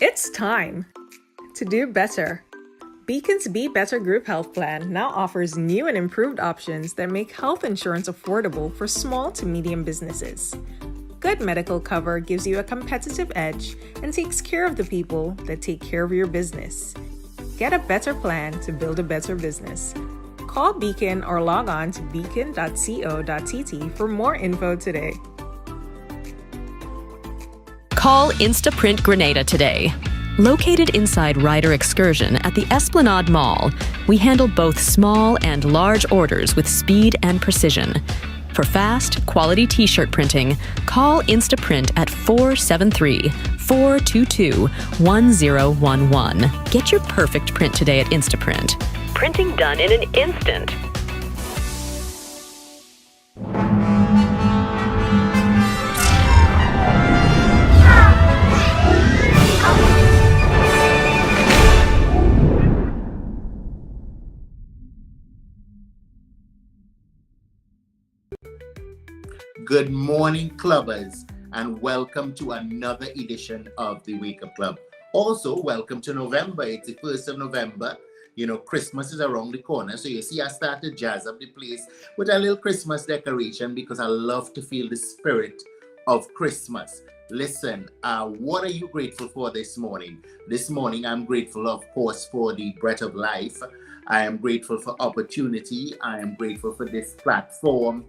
It's time to do better. Beacon's Be Better Group Health Plan now offers new and improved options that make health insurance affordable for small to medium businesses. Good medical cover gives you a competitive edge and takes care of the people that take care of your business. Get a better plan to build a better business. Call Beacon or log on to beacon.co.tt for more info today. Call Instaprint Grenada today. Located inside Ryder Excursion at the Esplanade Mall, we handle both small and large orders with speed and precision. For fast, quality t-shirt printing, call Instaprint at 473-422-1011. Get your perfect print today at Instaprint. Printing done in an instant. Good morning, clubbers, and welcome to another edition of the Wake Up Club. Also, welcome to November. It's the 1st of November. You know, Christmas is around the corner. So you see, I started to jazz up the place with a little Christmas decoration because I love to feel the spirit of Christmas. Listen, what are you grateful for this morning? This morning, I'm grateful, of course, for the breath of life. I am grateful for opportunity. I am grateful for this platform.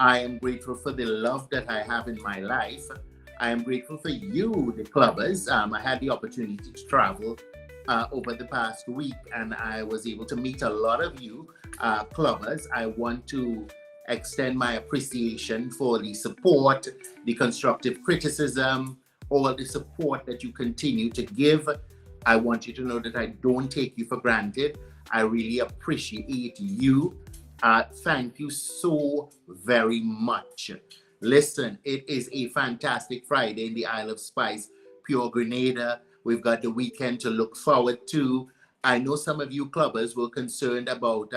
I am grateful for the love that I have in my life. I am grateful for you, the clubbers. I had the opportunity to travel over the past week, and I was able to meet a lot of you clubbers. I want to extend my appreciation for the support, the constructive criticism, all the support that you continue to give. I want you to know that I don't take you for granted. I really appreciate you. Thank you so very much. Listen, it is a fantastic Friday in the Isle of Spice, pure Grenada. We've got the weekend to look forward to. I know some of you clubbers were concerned about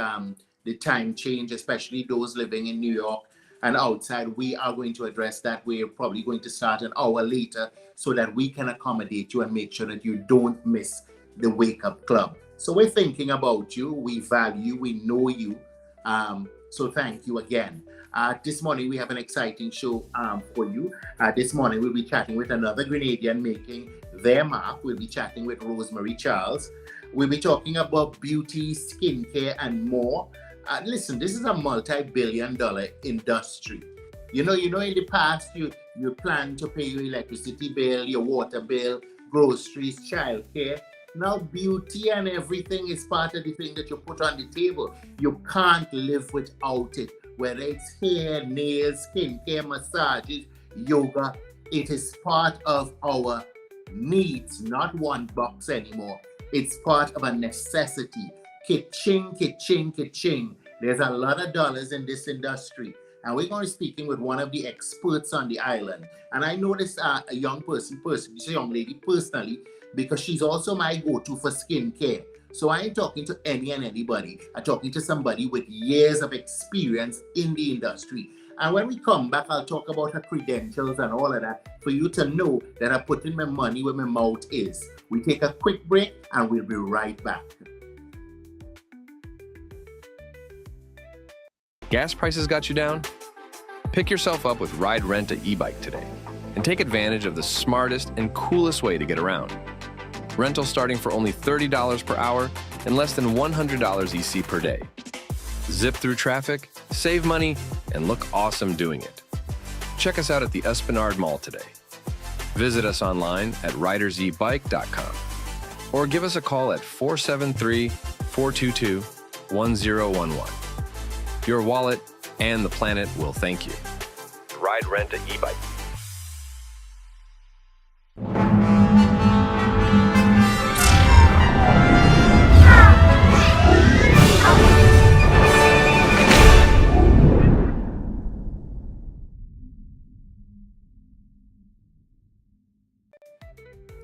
the time change, especially those living in New York and outside. We are going to address that. We're probably going to start an hour later so that we can accommodate you and make sure that you don't miss the Wake Up Club. So we're thinking about you. We value, we know you. So thank you again. This morning we have an exciting show for you. This morning we'll be chatting with another Grenadian making their mark. We'll be chatting with Rosemary Charles. We'll be talking about beauty, skincare, and more. Listen, this is a multi-billion-dollar industry. You know, in the past you plan to pay your electricity bill, your water bill, groceries, childcare. Now beauty and everything is part of the thing that you put on the table. You can't live without it. Whether it's hair, nails, skincare, massages, yoga, it is part of our needs, not one box anymore. It's part of a necessity. Ka-ching, ka-ching, ka-ching. There's a lot of dollars in this industry. And we're going to be speaking with one of the experts on the island. And I know this a young lady personally, because she's also my go-to for skincare. So I ain't talking to any and anybody. I'm talking to somebody with years of experience in the industry. And when we come back, I'll talk about her credentials and all of that for you to know that I'm putting my money where my mouth is. We take a quick break and we'll be right back. Gas prices got you down? Pick yourself up with Ride Rent a e-bike today and take advantage of the smartest and coolest way to get around. Rental starting for only $30 per hour and less than $100 EC per day. Zip through traffic, save money, and look awesome doing it. Check us out at the Esplanade Mall today. Visit us online at ridersebike.com or give us a call at 473-422-1011. Your wallet and the planet will thank you. Ride Rent a e-bike.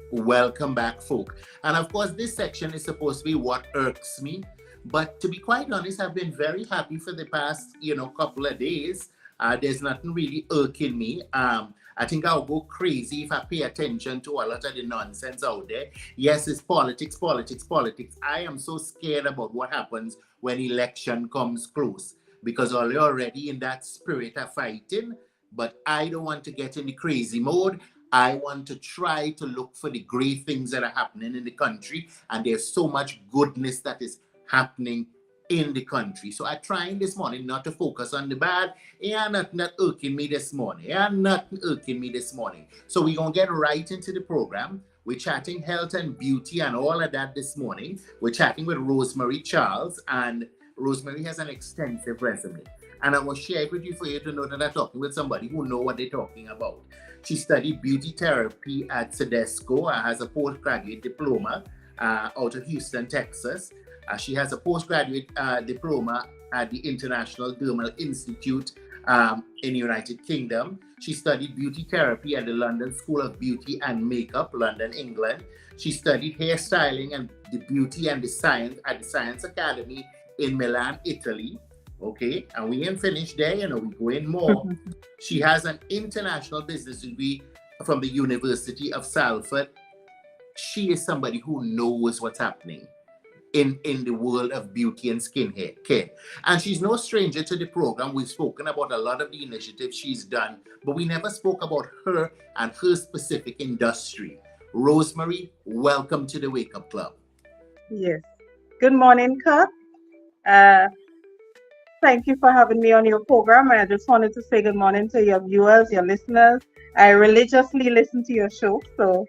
Welcome back, folk. And of course, this section is supposed to be what irks me. But to be quite honest, I've been very happy for the past, couple of days. There's nothing really irking me. I think I'll go crazy if I pay attention to a lot of the nonsense out there. Yes, it's politics, politics, politics. I am so scared about what happens when election comes close because we're already in that spirit of fighting. But I don't want to get in the crazy mode. I want to try to look for the great things that are happening in the country. And there's so much goodness that is happening in the country. So I trying this morning not to focus on the bad. Yeah, not irking me this morning. Yeah, not irking me this morning. So we're going to get right into the program. We're chatting health and beauty and all of that this morning. We're chatting with Rosemary Charles, and Rosemary has an extensive resume. And I will share it with you for you to know that I'm talking with somebody who know what they're talking about. She studied beauty therapy at Sedesco, has a postgraduate diploma out of Houston, Texas. She has a postgraduate diploma at the International Dermal Institute in the United Kingdom. She studied beauty therapy at the London School of Beauty and Makeup, London, England. She studied hairstyling and the beauty and the science at the Science Academy in Milan, Italy. Okay, and we ain't finished there, we go in more. She has an international business degree from the University of Salford. She is somebody who knows what's happening in the world of beauty and skin care. And she's no stranger to the program. We've spoken about a lot of the initiatives she's done, but we never spoke about her and her specific industry. Rosemary, welcome to the Wake Up Club. Yes. Good morning, Kirk. Thank you for having me on your program. I just wanted to say good morning to your viewers, your listeners. I religiously listen to your show, so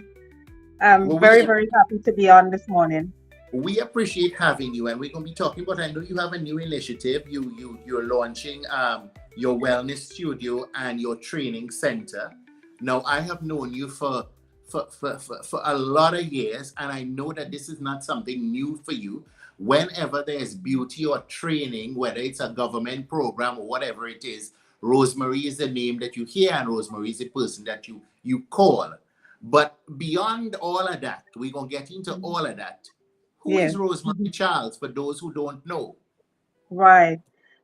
I'm very happy to be on this morning. We appreciate having you, and we're going to be talking about, I know you have a new initiative. You're launching your wellness studio and your training center. Now, I have known you for a lot of years, and I know that this is not something new for you. Whenever there's beauty or training, whether it's a government program or whatever it is, Rosemary is the name that you hear, and Rosemary is the person that you call. But beyond all of that, we're going to get into all of that. Who is Rosemary Charles, for those who don't know? Right.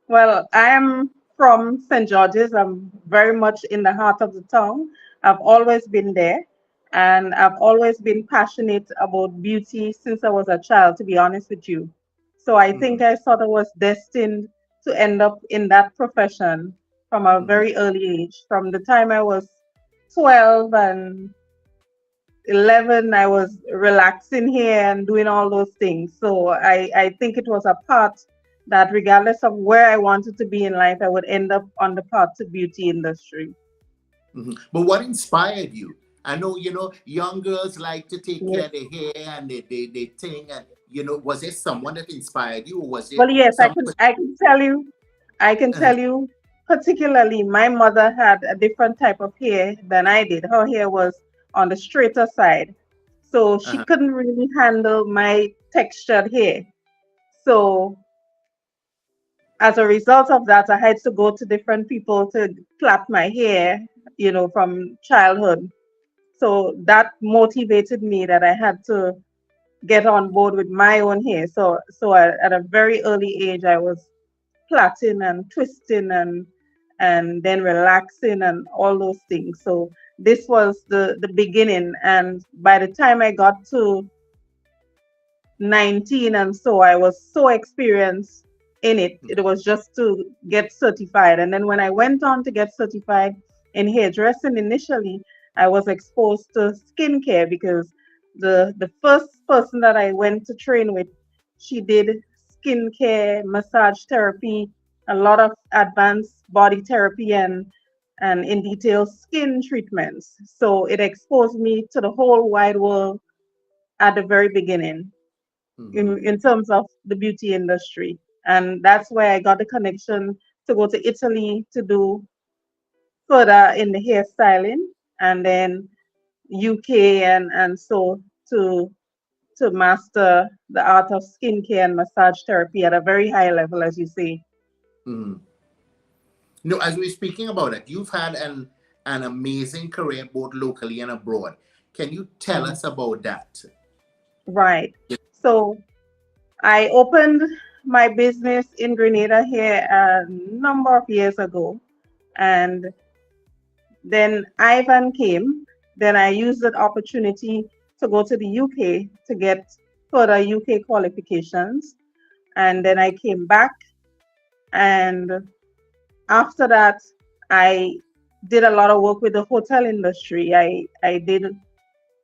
Well, I am from St. George's. I'm very much in the heart of the town. I've always been there. And I've always been passionate about beauty since I was a child, to be honest with you. So I think I sort of was destined to end up in that profession from a very early age. From the time I was 12 and 11, I was relaxing here and doing all those things. So I think it was a part that regardless of where I wanted to be in life, I would end up on the path to beauty industry. But what inspired you? I know, young girls like to take care of their hair and they think, and, was there someone that inspired you, or was it? Well, yes, I can tell you, particularly my mother had a different type of hair than I did. Her hair was on the straighter side. So she couldn't really handle my textured hair. So as a result of that, I had to go to different people to plait my hair, from childhood. So that motivated me that I had to get on board with my own hair. So at a very early age, I was plaiting and twisting and then relaxing and all those things. So this was the beginning. And by the time I got to 19 and so, I was so experienced in it. It was just to get certified. And then when I went on to get certified in hairdressing initially, I was exposed to skincare because the first person that I went to train with, she did skincare, massage therapy, a lot of advanced body therapy and in detail skin treatments. So it exposed me to the whole wide world at the very beginning in terms of the beauty industry. And that's where I got the connection to go to Italy to do further in the hairstyling, and then UK and so to master the art of skincare and massage therapy at a very high level, as you say. No, as we're speaking about it, you've had an amazing career both locally and abroad. Can you tell us about that? Right. So I opened my business in Grenada here a number of years ago, and Then Ivan came. Then I used that opportunity to go to the UK to get further UK qualifications. And then I came back. And after that, I did a lot of work with the hotel industry. I did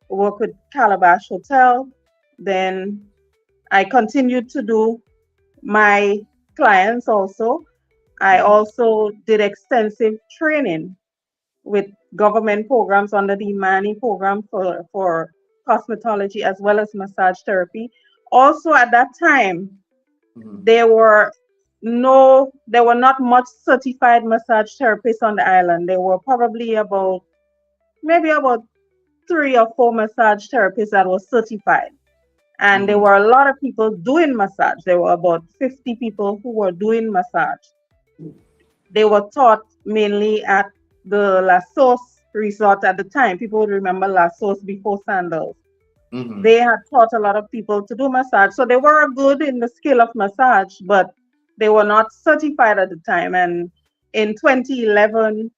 work with Calabash Hotel. Then I continued to do my clients also. I also did extensive training with government programs under the Imani program for cosmetology as well as massage therapy. Also at that time, there were there were not much certified massage therapists on the island. There were probably maybe about 3 or 4 massage therapists that were certified. And there were a lot of people doing massage. There were about 50 people who were doing massage. They were taught mainly at the La Sauce resort at the time. People would remember La Sauce before Sandals. They had taught a lot of people to do massage. So they were good in the skill of massage, but they were not certified at the time. And in 2011,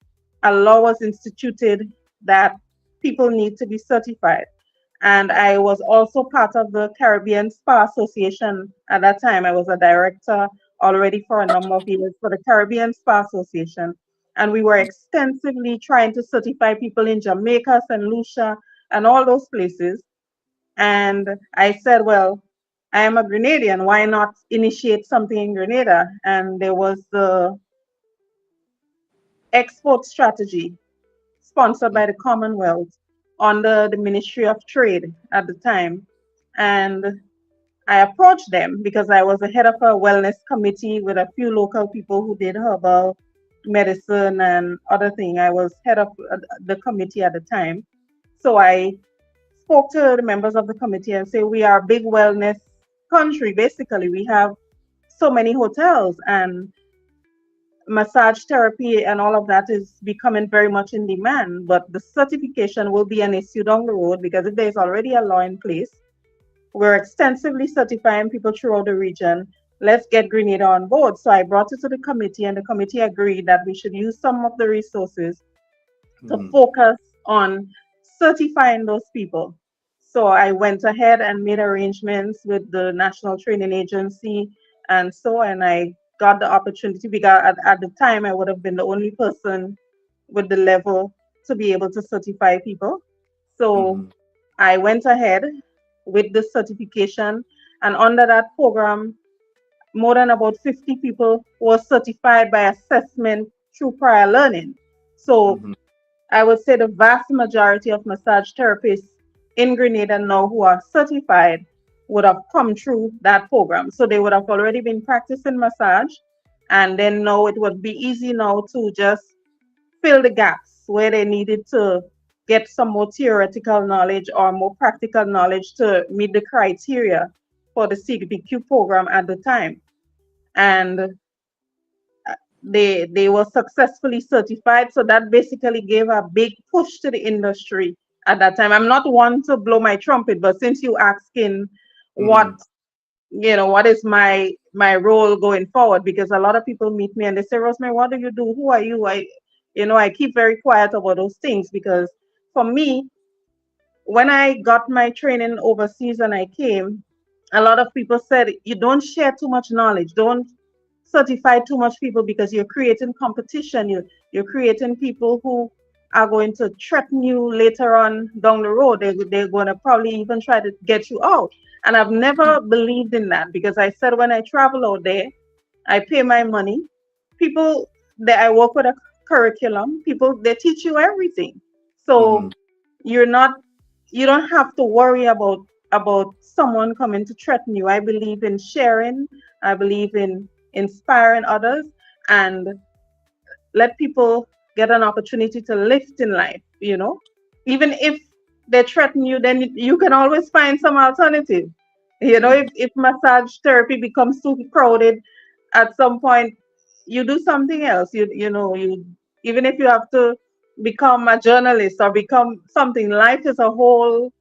a law was instituted that people need to be certified. And I was also part of the Caribbean Spa Association at that time. I was a director already for a number of years for the Caribbean Spa Association. And we were extensively trying to certify people in Jamaica, St. Lucia, and all those places. And I said, well, I am a Grenadian. Why not initiate something in Grenada? And there was the export strategy sponsored by the Commonwealth under the Ministry of Trade at the time. And I approached them because I was the head of a wellness committee with a few local people who did herbal medicine and other things. I was head of the committee at the time. So I spoke to the members of the committee and say, we are a big wellness country. Basically, we have so many hotels and massage therapy and all of that is becoming very much in demand. But the certification will be an issue down the road because if there's already a law in place, we're extensively certifying people throughout the region. Let's get Grenada on board. So I brought it to the committee and the committee agreed that we should use some of the resources to focus on certifying those people. So I went ahead and made arrangements with the National Training Agency and I got the opportunity because at the time I would have been the only person with the level to be able to certify people. So I went ahead with the certification, and under that program, more than about 50 people were certified by assessment through prior learning. So I would say the vast majority of massage therapists in Grenada now who are certified would have come through that program. So they would have already been practicing massage, and then now it would be easy now to just fill the gaps where they needed to get some more theoretical knowledge or more practical knowledge to meet the criteria for the CDPQ program at the time. And they were successfully certified. So that basically gave a big push to the industry at that time. I'm not one to blow my trumpet, but since you asking what is my role going forward, because a lot of people meet me and they say, Rosemary, what do you do? Who are you? I keep very quiet about those things because for me, when I got my training overseas and I came, a lot of people said, you don't share too much knowledge. Don't certify too much people because you're creating competition. You're creating people who are going to threaten you later on down the road. They're going to probably even try to get you out. And I've never believed in that because I said when I travel out there, I pay my money. People that I work with a curriculum, people, they teach you everything. So you don't have to worry about someone coming to threaten you. I believe in sharing. I believe in inspiring others and let people get an opportunity to lift in life, even if they threaten you, then you can always find some alternative. If massage therapy becomes too crowded at some point, you do something else. You even if you have to become a journalist or become something, life is a whole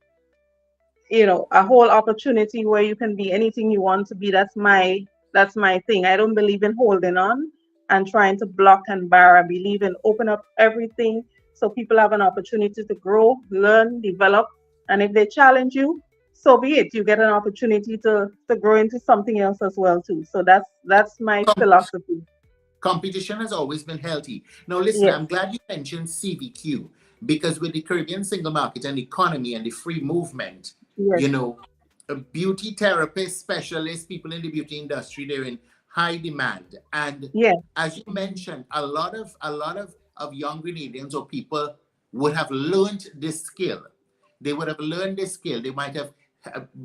opportunity where you can be anything you want to be. That's my thing. I don't believe in holding on and trying to block and bar. I believe in open up everything So people have an opportunity to grow, learn, develop. And if they challenge you, so be it. You get an opportunity to grow into something else as well too. So that's my Com- philosophy. Competition has always been healthy. Now, listen, Yes, I'm glad you mentioned CVQ because with the Caribbean single market and economy and the free movement, yes, you know, beauty therapists, specialists, people in the beauty industry, they're in high demand. And yes, as you mentioned, a lot of young Grenadians or people would have learned this skill. They would have learned this skill. They might have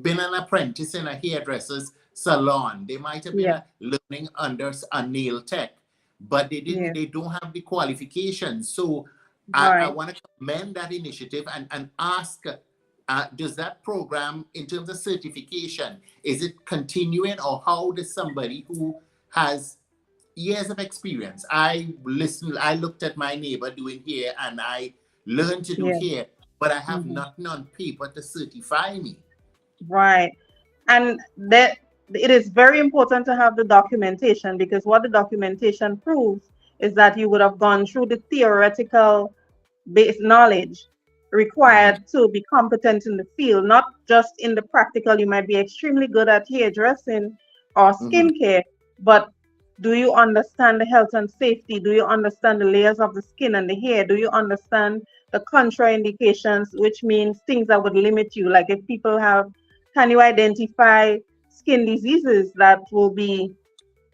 been an apprentice in a hairdresser's salon. They might have been yes, learning under a nail tech, but yes. they don't have the qualifications. So I Right. want to commend that initiative and ask, does that program, in terms of certification, is it continuing, or how does somebody who has years of experience? I looked at my neighbor doing hair and I learned to do Yeah. hair, but I have Mhm. nothing on paper to certify me. Right. And that it is very important to have the documentation, because what the documentation proves is that you would have gone through the theoretical base knowledge Mhm, required to be competent in the field, not just in the practical. You might be extremely good at hairdressing or mhm, skincare, but do you understand the health and safety? Do you understand the layers of the skin and the hair? Do you understand the contraindications, which means things that would limit you? Like if people have, can you identify skin diseases that will be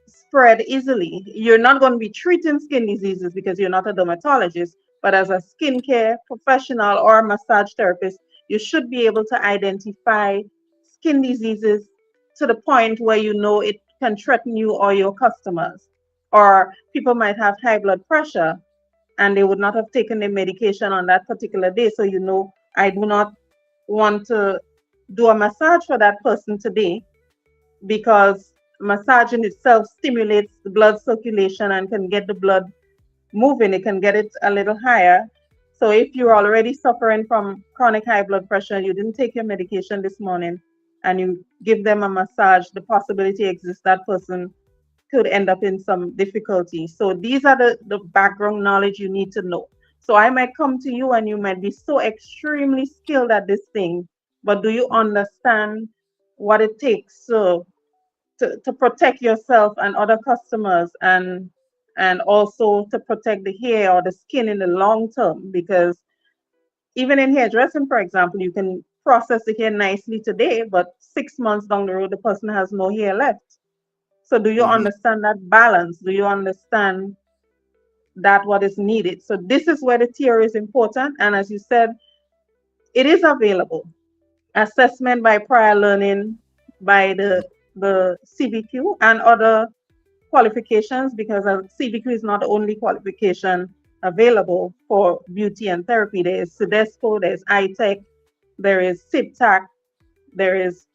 spread easily? You're not going to be treating skin diseases because you're not a dermatologist, but as a skincare professional or a massage therapist, you should be able to identify skin diseases to the point where you know it can threaten you or your customers. Or people might have high blood pressure and they would not have taken their medication on that particular day. So, you know, I do not want to do a massage for that person today, because massaging itself stimulates the blood circulation and can get the blood moving. It can get it a little higher. So if you're already suffering from chronic high blood pressure, you didn't take your medication this morning, and you give them a massage, the possibility exists that person could end up in some difficulty. So these are the background knowledge you need to know. So I might come to you and you might be so extremely skilled at this thing, but do you understand what it takes to protect yourself and other customers, and also to protect the hair or the skin in the long term? Because even in hairdressing, for example, you can process the hair nicely today, but 6 months down the road, the person has no hair left. So do you mhm. understand that balance? Do you understand that what is needed? So this is where the theory is important. And as you said, it is available. Assessment by prior learning by the CBQ and other qualifications, because a CBQ is not the only qualification available for beauty and therapy. There is CEDESCO, there's ITEC, there is CIPTAC, there is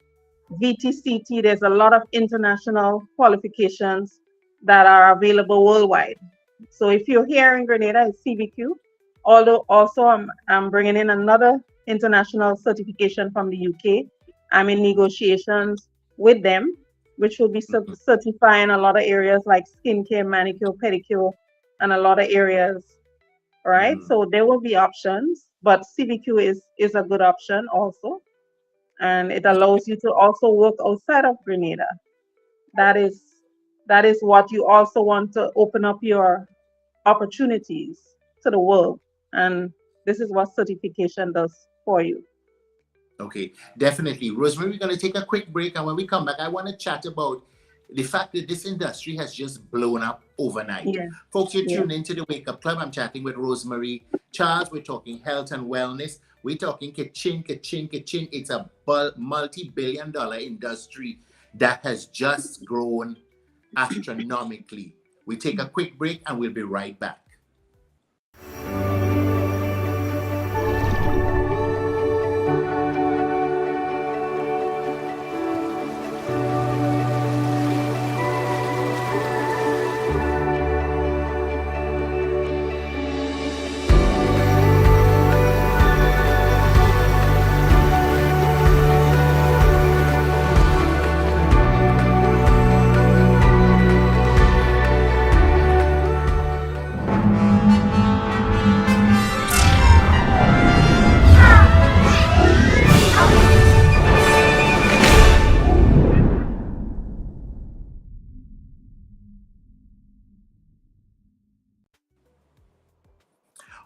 VTCT. There's a lot of international qualifications that are available worldwide. So if you're here in Grenada, it's CBQ. Although also I'm bringing in another international certification from the UK. I'm in negotiations with them, which will be certifying a lot of areas like skincare, manicure, pedicure, and a lot of areas. Right. Mhm. So there will be options, but CBQ is a good option also, and it allows you to also work outside of Grenada. That is that is what you also want, to open up your opportunities to the world. And this is what certification does for you. Okay, definitely. Rosemary, we're going to take a quick break. And when we come back, I want to chat about the fact that this industry has just blown up overnight. Yeah, Folks, you're yeah. tuned into the Wake Up Club. I'm chatting with Rosemary Charles. We're talking health and wellness. We're talking kitchen, kitchen, kitchen. It's a multi-billion-dollar industry that has just grown astronomically. We take a quick break and we'll be right back.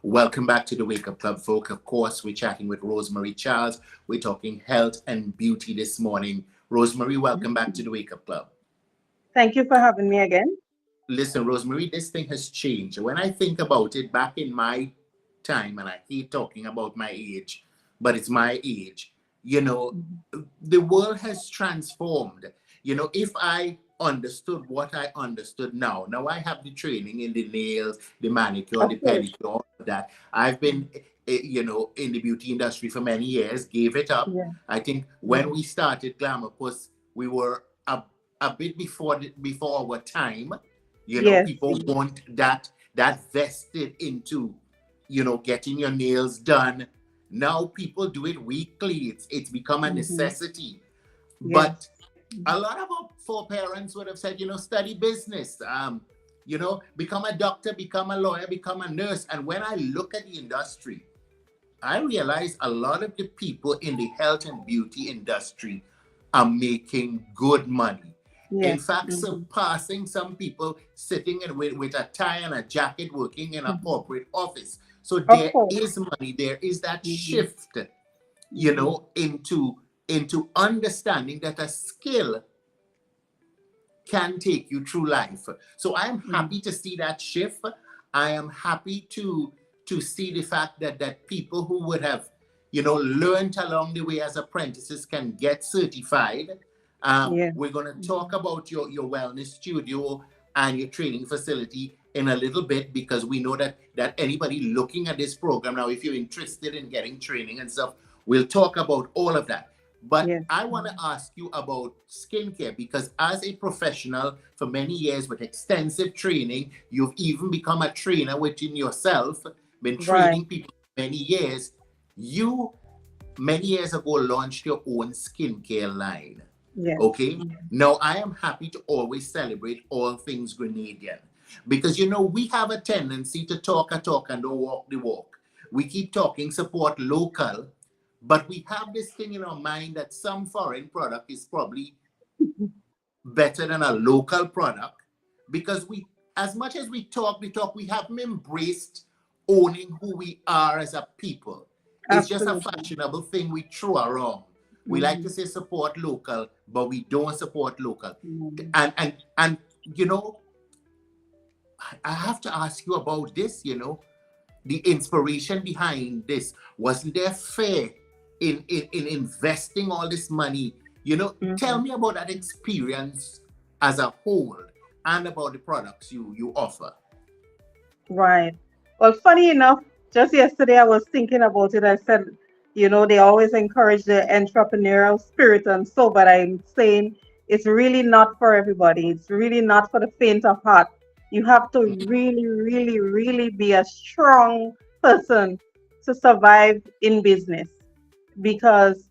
Welcome back to the Wake Up Club, folk. Of course, we're chatting with Rosemary Charles. We're talking health and beauty this morning. Rosemary, welcome back to the Wake Up Club. Thank you for having me again. Listen, Rosemary, this thing has changed. When I think about it, back in my time, and I hate talking about my age, but it's my age, the world has transformed. If I understood what I understood now I have the training in the nails, the manicure, the pedicure, all of that. I've been in the beauty industry for many years, gave it up. I think when we started Glamour, because we were a bit before our time. People want that vested into getting your nails done. Now people do it weekly. It's become a necessity. But a lot of our foreparents would have said, study business, become a doctor, become a lawyer, become a nurse. And when I look at the industry, I realize a lot of the people in the health and beauty industry are making good money. In fact, surpassing some people sitting with a tie and a jacket working in a corporate office. So there is money, there is that shift, into understanding that a skill can take you through life. So I am happy to see that shift. I am happy to see the fact that people who would have, learned along the way as apprentices can get certified. We're going to talk about your wellness studio and your training facility in a little bit, because we know that anybody looking at this program now, if you're interested in getting training and stuff, we'll talk about all of that. But I want to ask you about skincare, because as a professional for many years with extensive training, you've even become a trainer within yourself, been training people for many years. You, many years ago, launched your own skincare line. Okay. Now, I am happy to always celebrate all things Grenadian, because, we have a tendency to talk a talk and don't walk the walk. We keep talking, support local, but we have this thing in our mind that some foreign product is probably better than a local product, because as much as we talk, we haven't embraced owning who we are as a people. It's just a fashionable thing we throw around. We like to say support local, but we don't support local. And I have to ask you about this, the inspiration behind this. Wasn't there fear in investing all this money? Tell me about that experience as a whole and about the products you offer. Right. Well, funny enough, just yesterday I was thinking about it. I said, they always encourage the entrepreneurial spirit and so, but I'm saying it's really not for everybody. It's really not for the faint of heart. You have to really, really, really be a strong person to survive in business, because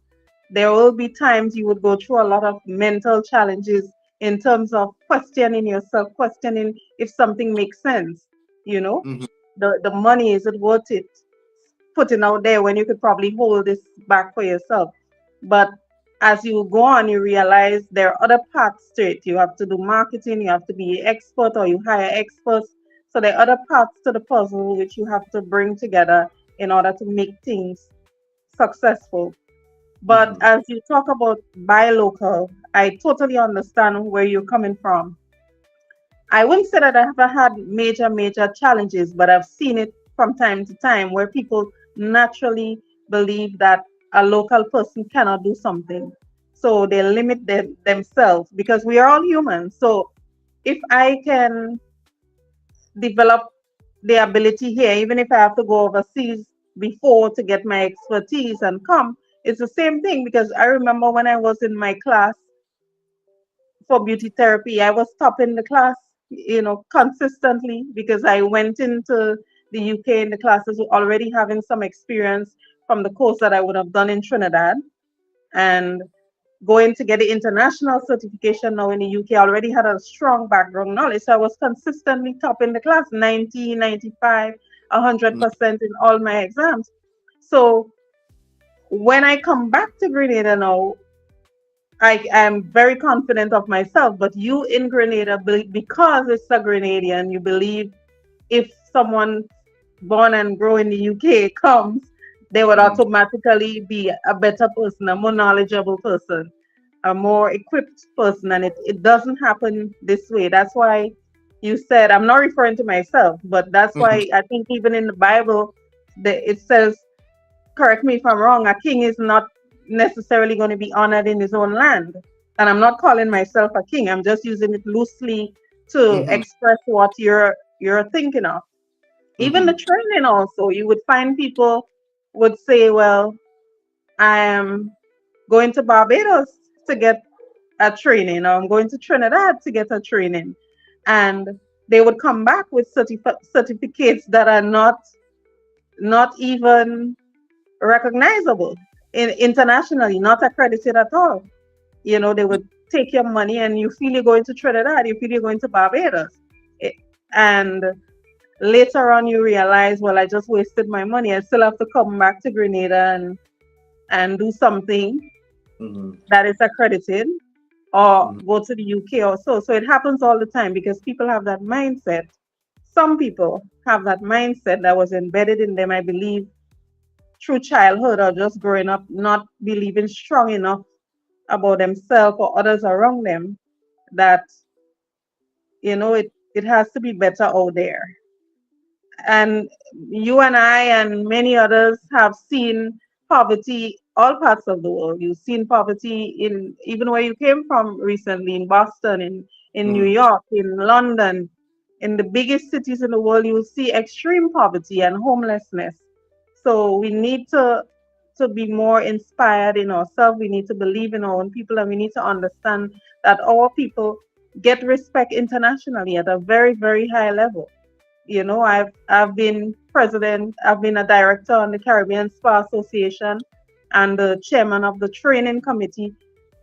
there will be times you would go through a lot of mental challenges in terms of questioning yourself, questioning if something makes sense. The money, is it worth it? Putting out there when you could probably hold this back for yourself. But as you go on, you realize there are other parts to it. You have to do marketing, you have to be an expert, or you hire experts. So there are other parts to the puzzle which you have to bring together in order to make things successful. But as you talk about buy local, I totally understand where you're coming from. I wouldn't say that I have had major challenges, but I've seen it from time to time where people naturally believe that a local person cannot do something. So they limit themselves, because we are all humans. So if I can develop the ability here, even if I have to go overseas before to get my expertise and come, it's the same thing. Because I remember when I was in my class for beauty therapy, I was top in the class, consistently, because I went into the UK in the classes already having some experience from the course that I would have done in Trinidad, and going to get the international certification now in the UK. I already had a strong background knowledge. So I was consistently top in the class, 90, 95, 100% in all my exams. So when I come back to Grenada now, I am very confident of myself. But you in Grenada, because it's a Grenadian, you believe if someone born and grow in the UK comes, they would Mhm. automatically be a better person, a more knowledgeable person, a more equipped person. And it doesn't happen this way. That's why you said, I'm not referring to myself, but that's Mhm. why I think even in the Bible, it says, correct me if I'm wrong, a king is not necessarily going to be honored in his own land. And I'm not calling myself a king. I'm just using it loosely to Mhm. express what you're thinking of. Even the Mhm. training also, you would find people would say, well, I am going to Barbados to get a training, or I'm going to Trinidad to get a training. And they would come back with certificates that are not even recognizable internationally, not accredited at all. They would take your money and you feel you're going to Trinidad, you feel you're going to Barbados. It, and later on you realize, well, I just wasted my money. I still have to come back to Grenada and do something Mhm. that is accredited, or Mhm. go to the UK or so. So it happens all the time because people have that mindset. Some people have that mindset that was embedded in them, I believe, through childhood or just growing up, not believing strong enough about themselves or others around them, that it has to be better out there. And you and I and many others have seen poverty all parts of the world. You've seen poverty in even where you came from recently, in Boston, in New Mhm. York, in London, in the biggest cities in the world. You will see extreme poverty and homelessness. So we need to be more inspired in ourselves. We need to believe in our own people, and we need to understand that our people get respect internationally at a very, very high level. I've been president, I've been a director on the Caribbean Spa Association and the chairman of the training committee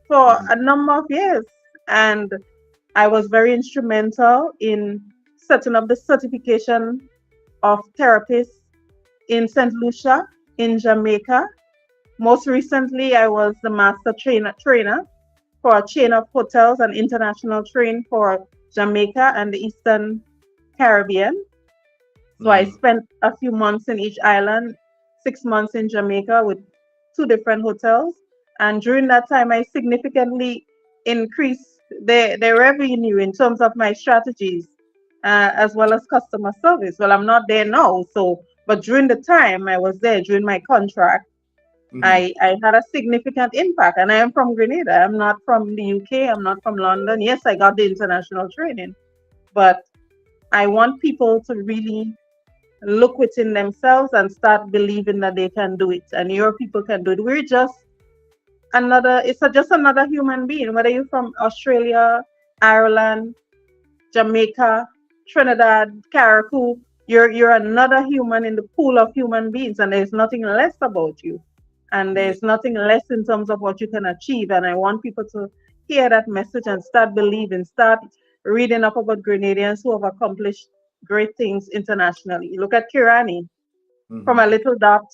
for Mhm. a number of years. And I was very instrumental in setting up the certification of therapists in St. Lucia, in Jamaica. Most recently, I was the master trainer for a chain of hotels and international train for Jamaica and the Eastern Caribbean. So I Mhm. spent a few months in each island, 6 months in Jamaica with two different hotels. And during that time, I significantly increased the revenue in terms of my strategies, as well as customer service. Well, I'm not there now. So, but during the time I was there, during my contract, Mhm. I had a significant impact. And I am from Grenada. I'm not from the UK. I'm not from London. Yes, I got the international training, but I want people to really look within themselves and start believing that they can do it, and your people can do it. We're just just another human being, whether you're from Australia, Ireland, Jamaica, Trinidad, Caribou. You're another human in the pool of human beings, and there's nothing less about you, and Yeah. there's nothing less in terms of what you can achieve. And I want people to hear that message and start believing, start reading up about Grenadians who have accomplished great things internationally. Look at Kirani, from Mhm. a little dot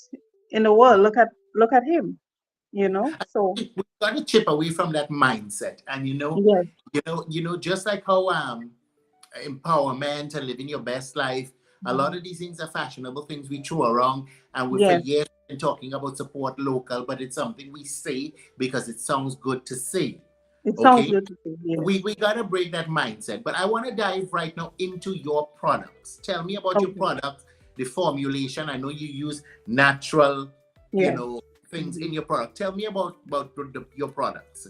in the world. Look at him. So We got to chip away from that mindset, and yes, just like how empowerment and living your best life. A lot of these things are fashionable things we throw around, and we for yes, years been talking about support local, but it's something we say because it sounds good to say. it sounds Okay, good to see. Yes. we gotta break that mindset. But I want to dive right now into your products. Tell me about your Okay. products, the formulation. I know you use natural, you Yes. know, things Mhm. in your product. Tell me about your products.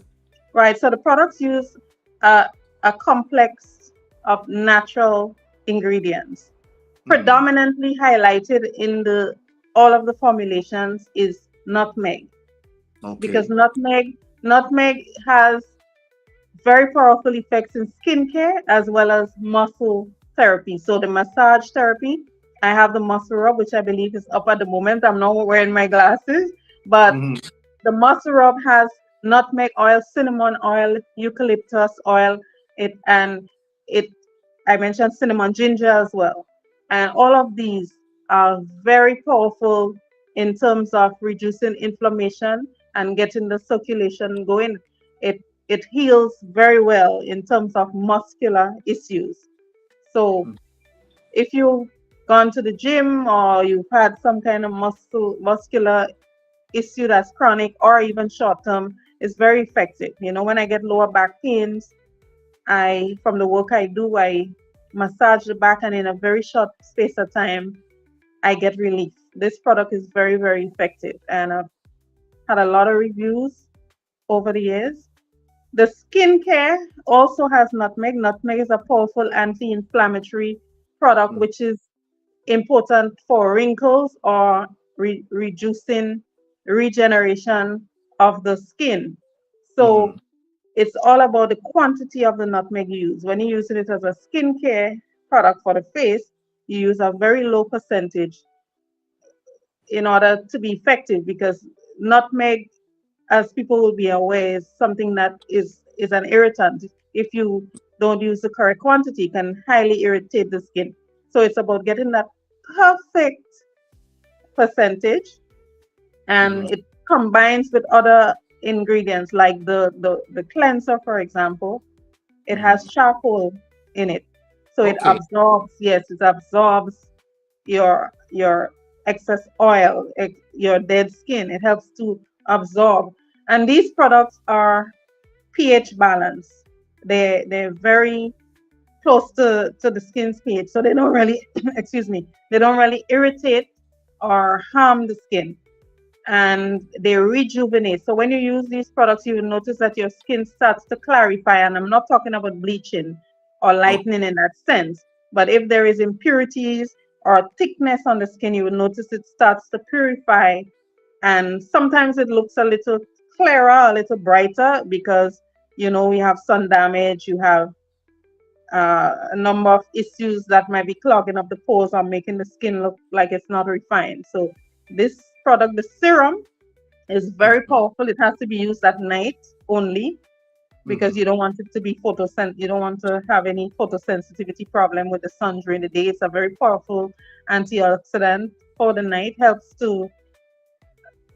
Right. So the products use a, a complex of natural ingredients. Mm, Predominantly highlighted in the all of the formulations is nutmeg, because okay. nutmeg has very powerful effects in skincare as well as muscle therapy. So the massage therapy, I have the muscle rub, which I believe is up at the moment. I'm not wearing my glasses, but Mhm. the muscle rub has nutmeg oil, cinnamon oil, eucalyptus oil, it I mentioned cinnamon ginger as well. And all of these are very powerful in terms of reducing inflammation and getting the circulation going. It heals very well in terms of muscular issues. So if you gone to the gym or you've had some kind of muscular issue that's chronic or even short term, is very effective. You know, when I get lower back pains, I from the work I do, I massage the back, and in a very short space of time, I get relief. This product is very, very effective, and I've had a lot of reviews over the years. The skincare also has nutmeg. Nutmeg is a powerful anti-inflammatory product, which is important for wrinkles or reducing regeneration of the skin. So Mm-hmm. it's all about the quantity of the nutmeg used. When you're using it as a skincare product for the face, you use a very low percentage in order to be effective, because nutmeg, as people will be aware, is something that is an irritant. If you don't use the correct quantity, it can highly irritate the skin. So it's about getting that perfect percentage, and Mm-hmm. it combines with other ingredients like the cleanser, for example. It has Mm-hmm. charcoal in it, so it Okay. absorbs. Yes, it absorbs your excess oil, your dead skin. It helps to absorb. And these products are pH balanced. They're very close to the skin's pH, so they don't really excuse me, they don't really irritate or harm the skin, and they rejuvenate. So when you use these products, you will notice that your skin starts to clarify. And I'm not talking about bleaching or Oh. lightening in that sense, but if there is impurities or thickness on the skin, you will notice it starts to purify. And sometimes it looks a little clearer, a little brighter, because we have sun damage, you have a number of issues that might be clogging up the pores or making the skin look like it's not refined. So this product, the serum, is very Mm-hmm. powerful. It has to be used at night only, because Mm-hmm. you don't want it to be you don't want to have any photosensitivity problem with the sun during the day. It's a very powerful antioxidant for the night. Helps to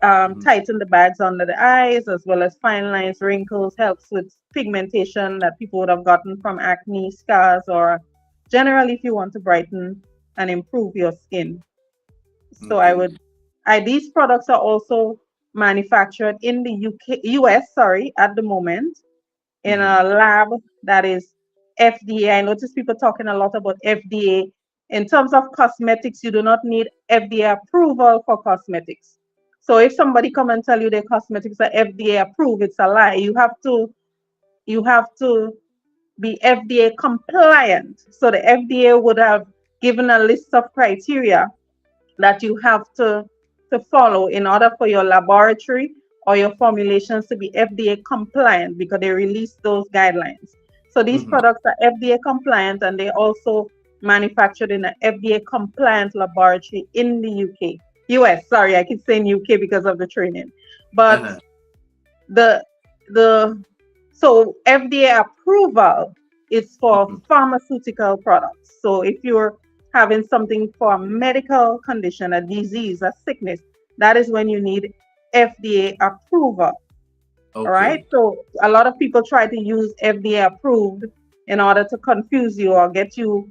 Mm-hmm. tighten the bags under the eyes, as well as fine lines, wrinkles. Helps with pigmentation that people would have gotten from acne, scars, or generally if you want to brighten and improve your skin. So Okay. these products are also manufactured in the US, sorry, at the moment, in Mm-hmm. a lab that is FDA. I notice people talking a lot about FDA. In terms of cosmetics, you do not need FDA approval for cosmetics. So if somebody come and tell you their cosmetics are FDA approved, it's a lie. You have to be FDA compliant. So the FDA would have given a list of criteria that you have to follow in order for your laboratory or your formulations to be FDA compliant, because they release those guidelines. So these Mm-hmm. products are FDA compliant, and they also manufactured in an FDA compliant laboratory in the US. Sorry, I keep saying UK because of the training. But Uh-huh. the the so FDA approval is for Mm-hmm. pharmaceutical products. So if you're having something for a medical condition, a disease, a sickness, that is when you need FDA approval. All right. Okay. So a lot of people try to use FDA approved in order to confuse you or get you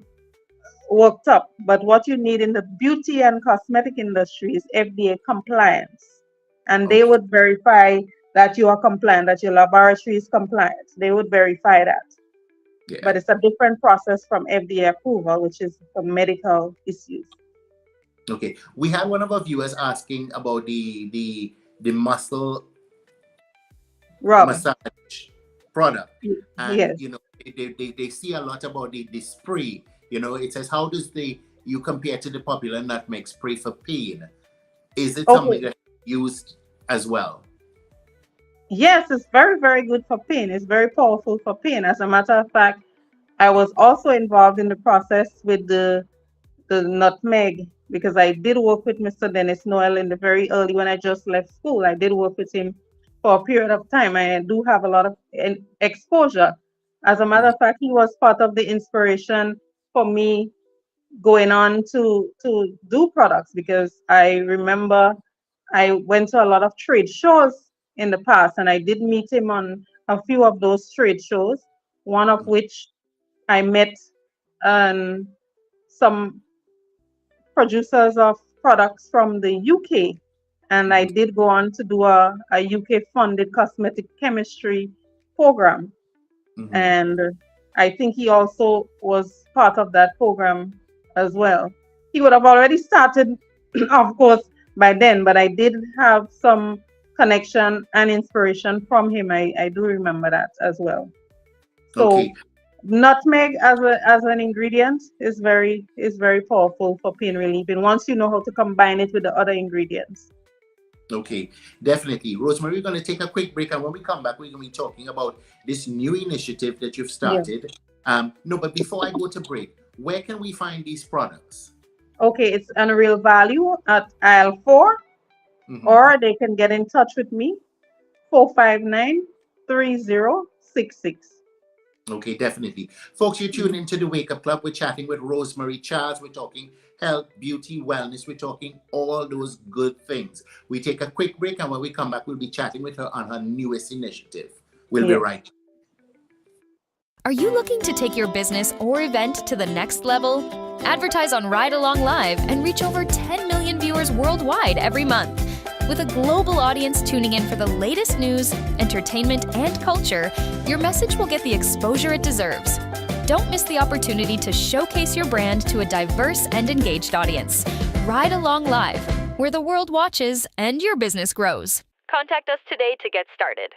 worked up. But what you need in the beauty and cosmetic industry is FDA compliance. And they Okay. would verify that you are compliant, that your laboratory is compliant. They would verify that. Yeah. But it's a different process from FDA approval, which is for medical issues. Okay. We had one of our viewers asking about the muscle Rub. massage product, and Yes. they see a lot about the spray. It says, how does the you compare to the popular nutmeg spray for pain? Is it Okay. something that used as well? Yes, it's very, very good for pain. It's very powerful for pain. As a matter of fact, I was also involved in the process with the nutmeg, because I did work with Mr. Dennis Noel in the very early when I just left school. I did work with him for a period of time. I do have a lot of exposure. As a matter Mhm. of fact, he was part of the inspiration for me going on to do products, because I remember I went to a lot of trade shows in the past, and I did meet him on a few of those trade shows, one of which I met um, some producers of products from the UK. And I did go on to do a UK funded cosmetic chemistry program. Mhm. And I think he also was part of that program as well. He would have already started, of course, by then, but I did have some connection and inspiration from him. I do remember that as well. So Okay. nutmeg as an ingredient is very powerful for pain relief. And once you know how to combine it with the other ingredients. Okay, definitely. Rosemary, we're going to take a quick break, and when we come back, we're going to be talking about this new initiative that you've Yeah. started. No, but before I go to break, where can we find these products? Okay, it's Unreal Value at aisle 4, Mhm. or they can get in touch with me 459-3066. Okay, definitely. Folks, you tune into the Wake Up Club. We're chatting with Rosemary Charles. We're talking health, beauty, wellness. We're talking all those good things. We take a quick break, and when we come back, we'll be chatting with her on her newest initiative. We'll be Yes. right. Are you looking to take your business or event to the next level? Advertise on Ride Along Live and reach over 10 million viewers worldwide every month. With a global audience tuning in for the latest news, entertainment, and culture, your message will get the exposure it deserves. Don't miss the opportunity to showcase your brand to a diverse and engaged audience. Ride Along Live, where the world watches and your business grows. Contact us today to get started.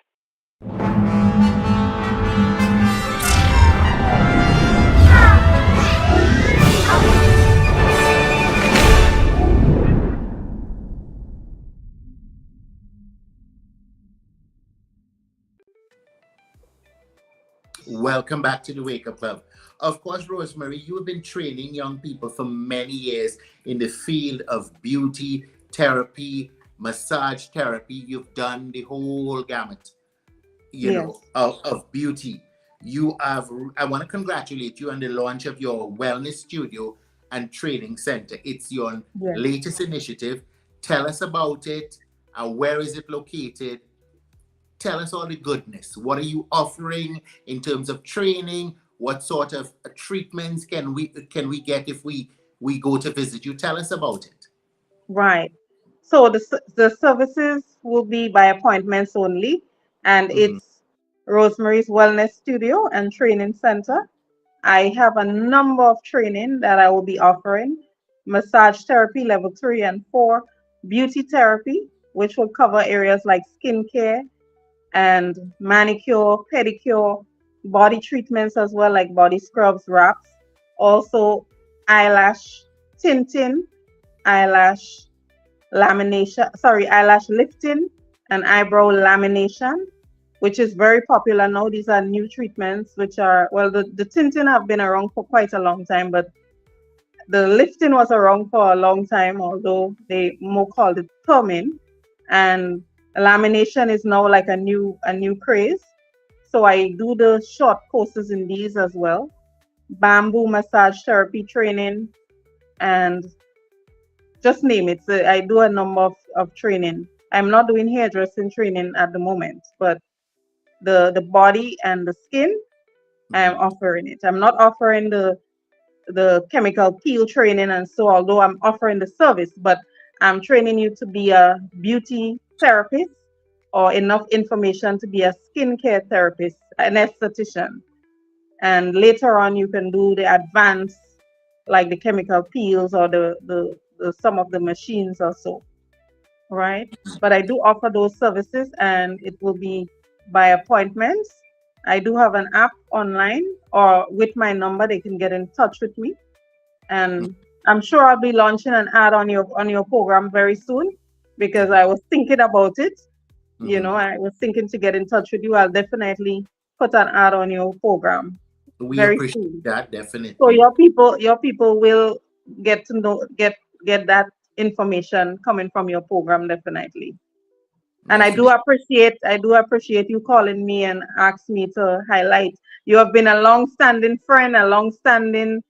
Welcome back to the Wake Up Club. Of course, Rosemary, you have been training young people for many years in the field of beauty, therapy, massage therapy. You've done the whole gamut, Yes. of beauty. I want to congratulate you on the launch of your wellness studio and training center. It's your Yes. latest initiative. Tell us about it. Where is it located? Tell us all the goodness. What are you offering in terms of training? What sort of treatments can we get if we go to visit you? Tell us about it. Right. So the services will be by appointments only, and Mhm. it's Rosemary's Wellness Studio and Training Center. I have a number of training that I will be offering: massage therapy level 3 and 4, beauty therapy, which will cover areas like skincare and manicure, pedicure, body treatments as well, like body scrubs, wraps, also eyelash tinting, eyelash eyelash lifting and eyebrow lamination, which is very popular now. These are new treatments, which are, well, the tinting have been around for quite a long time, but the lifting was around for a long time, although they more called it plumbing. And lamination is now like a new craze. So I do the short courses in these as well. Bamboo massage therapy training, and just name it. So I do a number of training. I'm not doing hairdressing training at the moment, but the body and the skin, I'm Mhm. offering it. I'm not offering the chemical peel training, and so although I'm offering the service, but I'm training you to be a beauty therapist or enough information to be a skincare therapist, an esthetician. And later on you can do the advanced, like the chemical peels or the some of the machines or so, right? But I do offer those services, and it will be by appointments. I do have an app online, or with my number they can get in touch with me, and I'm sure I'll be launching an ad on your program very soon, because I was thinking about it. Mhm. I was thinking to get in touch with you. I'll definitely put an ad on your program We very appreciate soon. that So definitely. your people will get to know get that information coming from your program definitely. And Definitely. I do appreciate you calling me and ask me to highlight. You have been a long-standing friend, a long-standing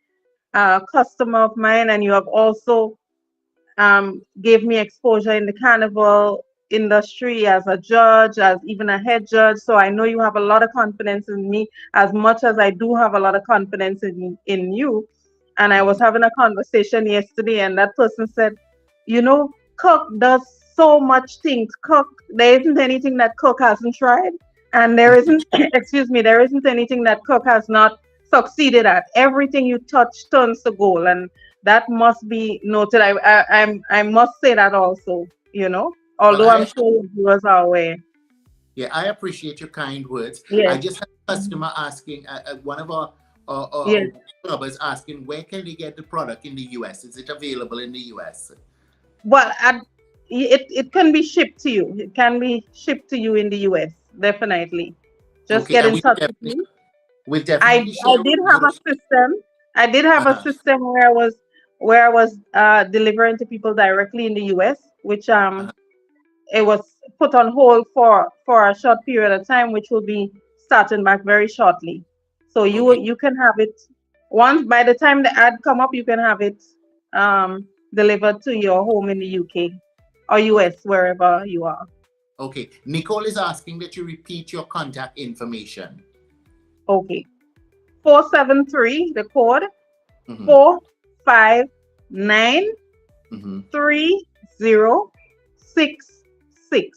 customer of mine, and you have also gave me exposure in the carnival industry as a judge, as even a head judge. So I know you have a lot of confidence in me, as much as I do have a lot of confidence in you. And I was having a conversation yesterday, and that person said, Kirk does so much things. Kirk, there isn't anything that Kirk hasn't tried. And there isn't, excuse me, there isn't anything that Kirk has not succeeded at. Everything you touch turns to gold. And that must be noted. I must say that also, Well, although I'm sure your viewers are aware. yeah, I appreciate your kind words. I Yes, just had a customer asking, one of our yes. clubbers asking, where can they get the product in the US? Is it available in the US? Well, it can be shipped to you. It can be shipped to you in the US, definitely. Just Okay, get and in touch with me. we'll I definitely I share did with have a those. system. I did have a Uh-huh. system where I was delivering to people directly in the US, which Uh-huh. it was put on hold for a short period of time, which will be starting back very shortly. So you Okay. you can have it once by the time the ad come up, you can have it delivered to your home in the UK or Okay. US, wherever you are. Okay. Nicole is asking that you repeat your contact information. Okay. 473, the code Mm-hmm. 459 Mm-hmm. 3066.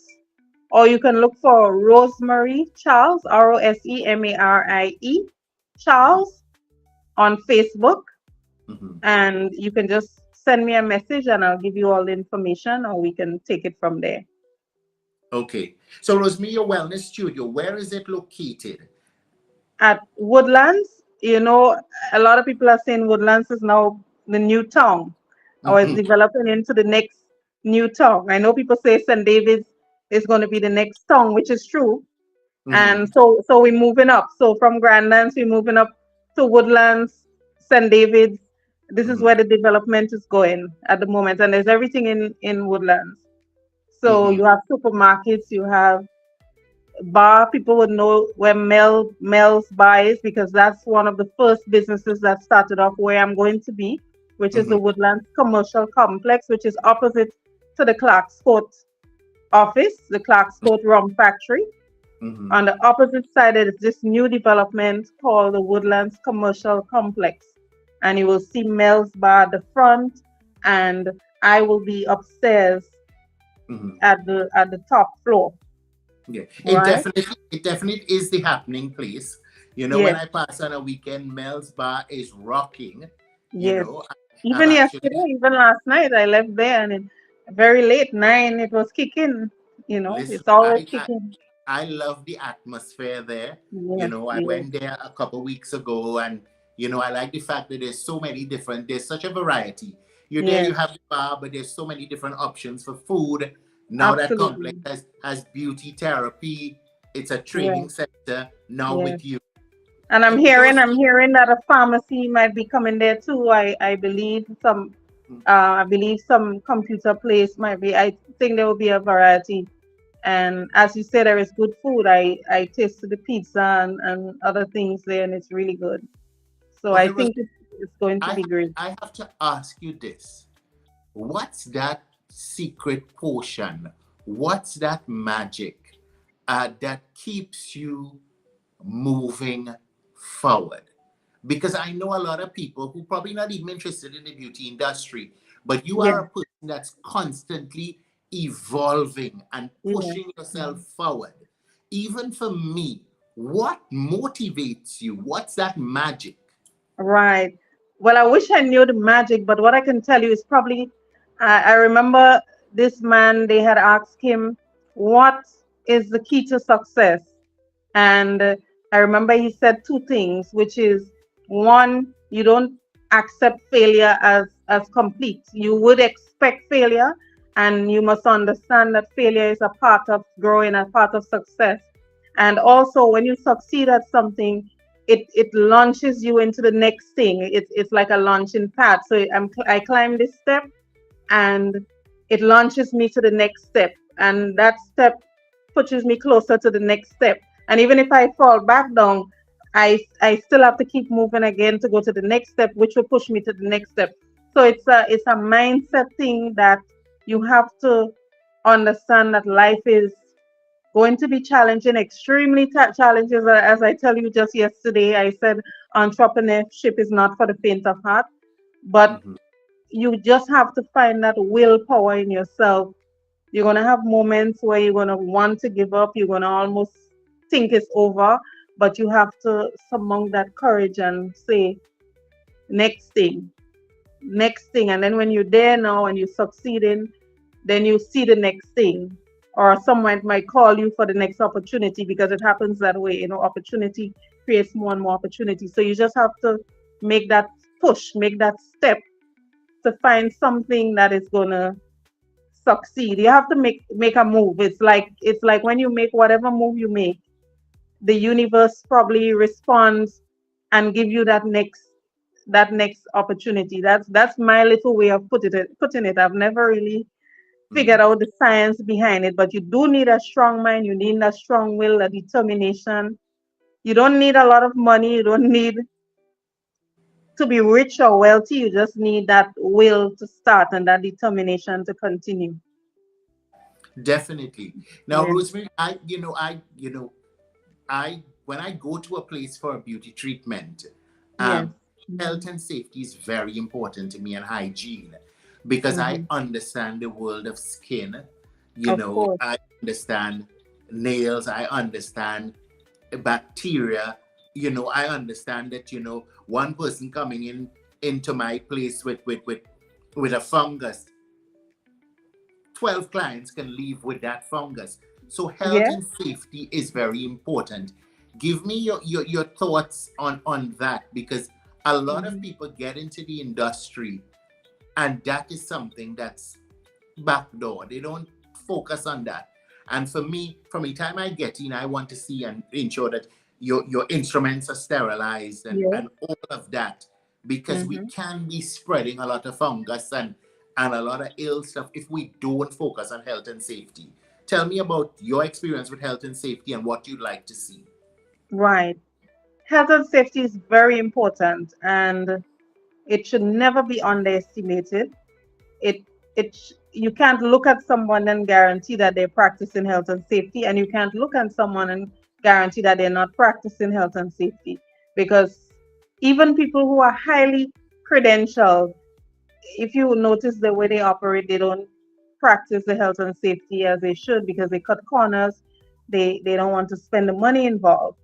Or you can look for Rosemary Charles, Rosemarie Charles, on Facebook. Mm-hmm. And you can just send me a message and I'll give you all the information, or we can take it from there. Okay. So Rosemary, your wellness studio, where is it located? At Woodlands, a lot of people are saying Woodlands is now the new town, or it's Mm-hmm. developing into the next new town. I know people say St. David's is going to be the next town, which is true. Mm-hmm. And so we're moving up. So from Grandlands, we're moving up to Woodlands, St. David's. This is Mm-hmm. where the development is going at the moment. And there's everything in Woodlands. So Mm-hmm. you have supermarkets, you have bar. People would know where Mel's Bar is, because that's one of the first businesses that started off where I'm going to be, which is Mm-hmm. the Woodlands Commercial Complex, which is opposite to the Clark's Court office, the Clark's Court Rum Factory. Mm-hmm. On the opposite side, there is this new development called the Woodlands Commercial Complex. And you will see Mel's Bar at the front, and I will be upstairs Mm-hmm. at the top floor, Yeah, right? it definitely is the happening place. When Yes, I pass on a weekend, Mel's Bar is rocking. You yes. know, I've Even actually yesterday, even last night, I left there, and very late, 9, it was kicking. listen. It's always kicking. I love the atmosphere there. Yes, I yes, went there a couple weeks ago, and I like the fact that there's so many different. There's such a variety. You're there, you yes, have the bar, but there's so many different options for food. Now that complex absolutely. has beauty therapy. It's a Yes, training center now yes. with you. And I'm And hearing, those. I'm hearing that a pharmacy might be coming there too. I believe some computer place might be. I think there will be a variety. And as you said, there is good food. I tasted the pizza and other things there, and it's really good. So I Okay, Ros- think it's going to I be great. I have to ask you this. What's that secret potion? What's that magic that keeps you moving forward? Because I know a lot of people who probably not even interested in the beauty industry, but you Yeah, are a person that's constantly evolving and yeah, pushing yeah. yourself forward. Even for me, what motivates you? What's that magic? Right. Well, I wish I knew the magic, but what I can tell you is probably, I remember this man, they had asked him, what is the key to success? And I remember he said two things, which is one, you don't accept failure as complete. You would expect failure, and you must understand that failure is a part of growing, a part of success. And also, when you succeed at something, it launches you into the next thing. It's like a launching pad. So I climb this step, and it launches me to the next step, and that step pushes me closer to the next step. And even if I fall back down, I still have to keep moving again to go to the next step, which will push me to the next step. So it's a mindset thing that you have to understand, that life is going to be challenging, extremely challenging. As I tell you, just yesterday, I said entrepreneurship is not for the faint of heart. But Mhm. you just have to find that willpower in yourself. You're going to have moments where you're going to want to give up. You're going to almost think it's over, but you have to summon that courage and say, next thing, next thing. And then when you're there now and you're succeeding, then you see the next thing. Or someone might call you for the next opportunity because it happens that way. Opportunity creates more and more opportunity. So you just have to make that push, make that step to find something that is gonna succeed. You have to make a move. It's like when you make whatever move you make, the universe probably responds and give you that next opportunity. That's my little way of putting it. I've never really figured Mhm. out the science behind it, but you do need a strong mind, you need a strong will, a determination. You don't need a lot of money, you don't need to be rich or wealthy, you just need that will to start and that determination to continue. Definitely. Now, Yeah. Rosemary, I when I go to a place for a beauty treatment, Yes. health Mhm. and safety is very important to me, and hygiene, because I Mhm. understand the world of skin. Of course. I understand nails. I understand bacteria. I understand that one person coming into my place with a fungus, 12 clients can leave with that fungus. So health Yeah. and safety is very important. Give me your thoughts on that, because a lot of Mhm. people get into the industry and that is something that's backdoor. They don't focus on that. And for me, from the time I get in, I want to see and ensure that your instruments are sterilized Yeah. and all of that, because we Mhm. can be spreading a lot of fungus and a lot of ill stuff if we don't focus on health and safety. Tell me about your experience with health and safety and what you'd like to see. Right. Health and safety is very important and it should never be underestimated. You can't look at someone and guarantee that they're practicing health and safety, and you can't look at someone and guarantee that they're not practicing health and safety, because even people who are highly credentialed, if you notice the way they operate, they don't practice the health and safety as they should because they cut corners. They don't want to spend the money involved,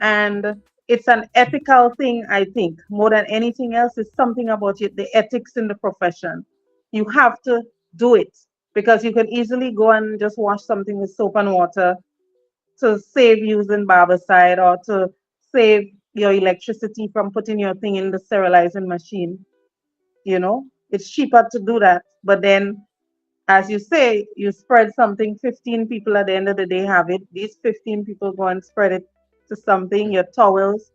and it's an ethical thing. I think more than anything else is something about it, the ethics in the profession. You have to do it because you can easily go and just wash something with soap and water to save using barbicide or to save your electricity from putting your thing in the sterilizing machine. It's cheaper to do that, but then, as you say, you spread something, 15 people at the end of the day have it. These 15 people go and spread it to something, your towels.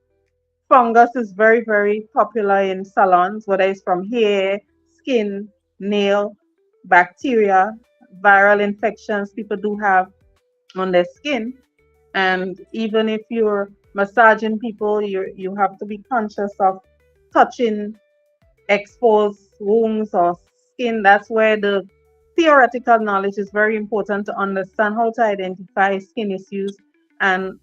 Fungus is very, very popular in salons, whether it's from hair, skin, nail, bacteria, viral infections people do have on their skin. And even if you're massaging people, you have to be conscious of touching exposed wounds or skin. That's where the theoretical knowledge is very important to understand how to identify skin issues and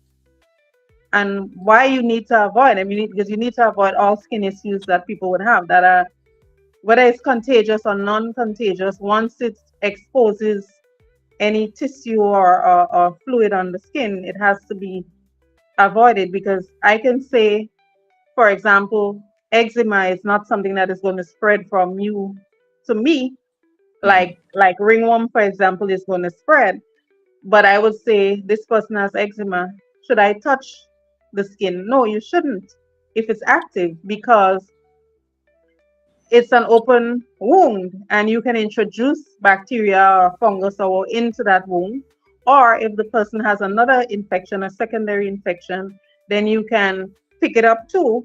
and why you need to avoid them. Because you need to avoid all skin issues that people would have that are, whether it's contagious or non-contagious. Once it exposes any tissue or fluid on the skin, it has to be avoided. Because I can say, for example, eczema is not something that is going to spread from you to me, Mhm. like ringworm, for example, is going to spread. But I would say this person has eczema. Should I touch the skin? No, you shouldn't if it's active, because it's an open wound and you can introduce bacteria or fungus or into that wound. Or if the person has another infection, a secondary infection, then you can pick it up too.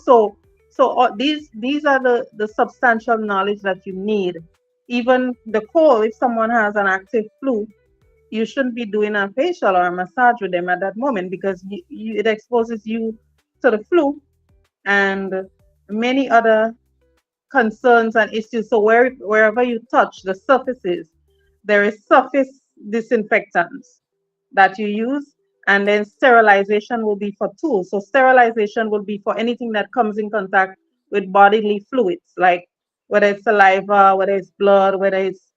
So these are the substantial knowledge that you need. Even the cold, if someone has an active flu, you shouldn't be doing a facial or a massage with them at that moment, because it exposes you to the flu and many other concerns and issues. So wherever you touch the surfaces, there is surface disinfectants that you use, and then sterilization will be for tools. So sterilization will be for anything that comes in contact with bodily fluids, like whether it's saliva, whether it's blood, whether it's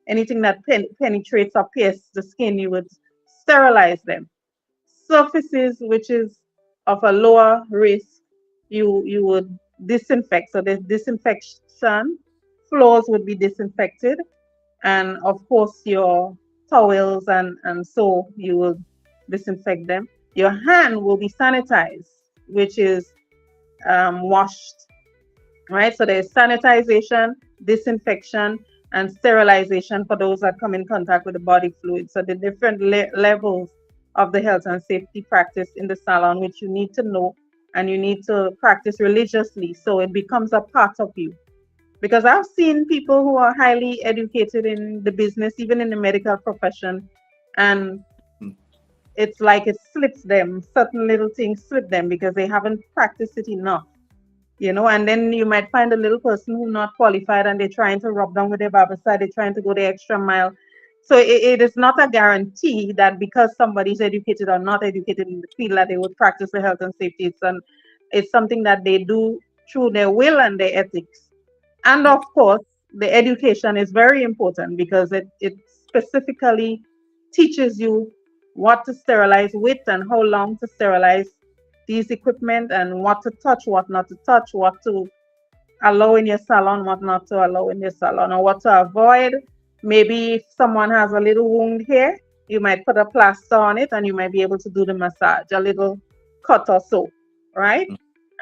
anything that penetrates or pierces the skin, you would sterilize them. Surfaces which is of a lower risk, you would disinfect. So there's disinfection. Floors would be disinfected, and of course your towels and so you will disinfect them. Your hand will be sanitized, which is washed, right? So there's sanitization, disinfection, and sterilization for those that come in contact with the body fluid. So the different levels of the health and safety practice in the salon, which you need to know and you need to practice religiously, so it becomes a part of you. Because I've seen people who are highly educated in the business, even in the medical profession, and it's like it slips them, certain little things slip them because they haven't practiced it enough, and then you might find a little person who's not qualified and they're trying to rub down with their barbicide, they're trying to go the extra mile. So it is not a guarantee that because somebody's educated or not educated in the field that they would practice the health and safety. It's something that they do through their will and their ethics. And of course, the education is very important because it specifically teaches you what to sterilize with and how long to sterilize these equipment and what to touch, what not to touch, what to allow in your salon, what not to allow in your salon, or what to avoid. Maybe if someone has a little wound here, you might put a plaster on it and you might be able to do the massage, a little cut or so, right?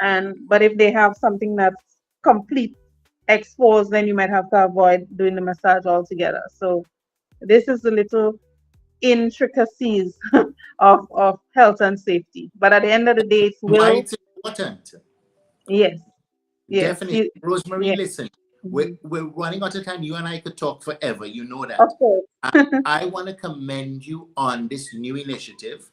But if they have something that's complete exposed, then you might have to avoid doing the massage altogether. So this is the little intricacies of health and safety. But at the end of the day, it's Why will. it's important. Yes. Definitely. Rosemary, yes. listen, we're running out of time. You and I could talk forever. You know that. Of course. I want to commend you on this new initiative.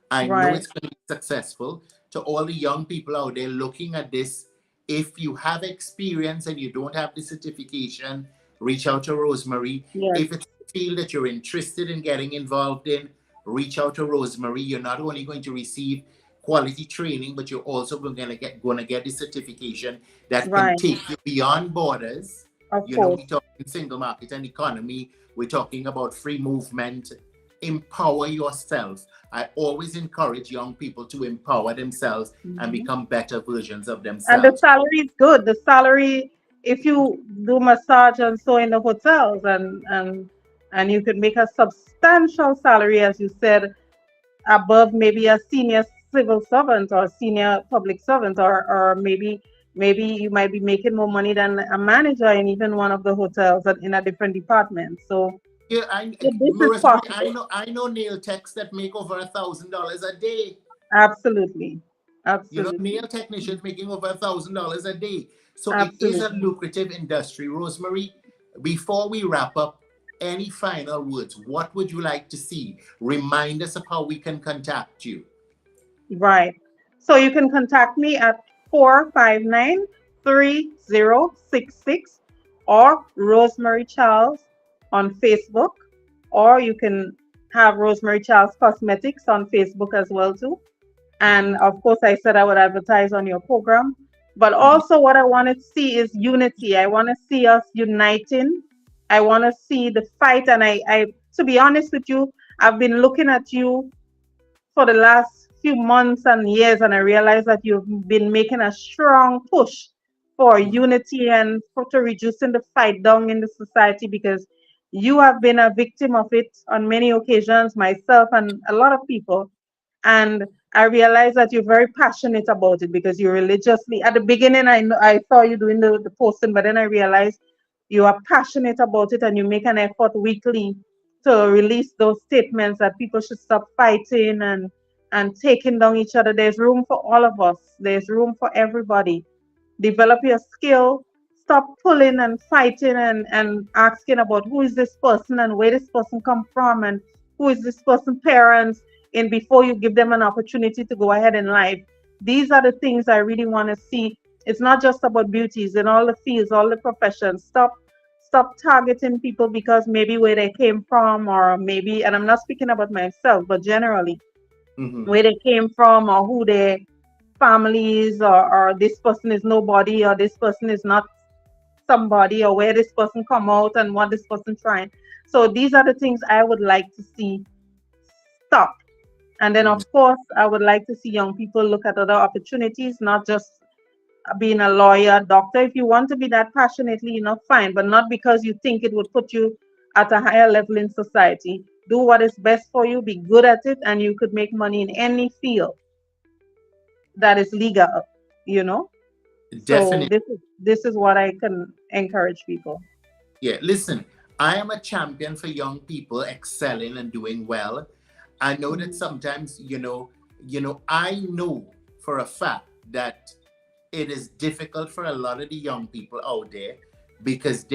I know Right. it's going to be successful. To all the young people out there looking at this, if you have experience and you don't have the certification, reach out to Rosemary. Yes. If it's a field that you're interested in getting involved in, reach out to Rosemary. You're not only going to receive quality training, but you're also going to get the certification that can Right. take you beyond borders. Of You know, course. we're talking single market and economy. We're talking about free movement. Empower yourself. I always encourage young people to empower themselves and become better versions of And the themselves. salary is good. The salary, if you do massage and so in the hotels, and you could make a substantial salary, as you said, above maybe a senior civil servant or senior public servant, or maybe you might be making more money than a manager in even one of the hotels in a different department. So Yeah, this is Rosemary, possible. I know nail techs that make over $1,000 a day. Absolutely. You know, Absolutely. nail technicians making over $1,000 a day. So it is a Absolutely. lucrative industry. Rosemary, before we wrap up, any final words? What would you like to see? Remind us of how we can contact you. Right. So you can contact me at 459-3066 or Rosemary Charles on Facebook, or you can have Rosemary Charles Cosmetics on Facebook as well too. And of course, I said I would advertise on your program. But also what I want to see is unity. I want to see us uniting. I want to see the fight. And I, to be honest with you, I've been looking at you for the last few months and years, and I realize that you've been making a strong push for unity and for to reducing the fight down in the society, because you have been a victim of it on many occasions, myself and a lot of people. And I realize that you're very passionate about it because you religiously, at the beginning, I saw you doing the posting, but then I realized you are passionate about it and you make an effort weekly to release those statements that people should stop fighting and taking down each other. There's room for all of us. There's room for everybody. Develop your skill. Stop pulling and fighting and asking about who is this person and where this person come from and who is this person parents, and before you give them an opportunity to go ahead in life. These are the things I really want to see. It's not just about beauties in all the fields, all the professions. Stop targeting people because maybe where they came from, or maybe, and I'm not speaking about myself, but generally where they came from or who they families, or this person is nobody, or this person is not somebody, or where this person come out and what this person trying. So these are the things I would like to see stop. And then, of course, I would like to see young people look at other opportunities, not just being a lawyer, doctor. If you want to be that passionately, fine, but not because you think it would put you at a higher level in society. Do what is best for you, be good at it, and you could make money in any field that is legal, Definitely. So this is what I can encourage people. Yeah, listen, I am a champion for young people excelling and doing well. I know that sometimes, I know for a fact that it is difficult for a lot of the young people out there because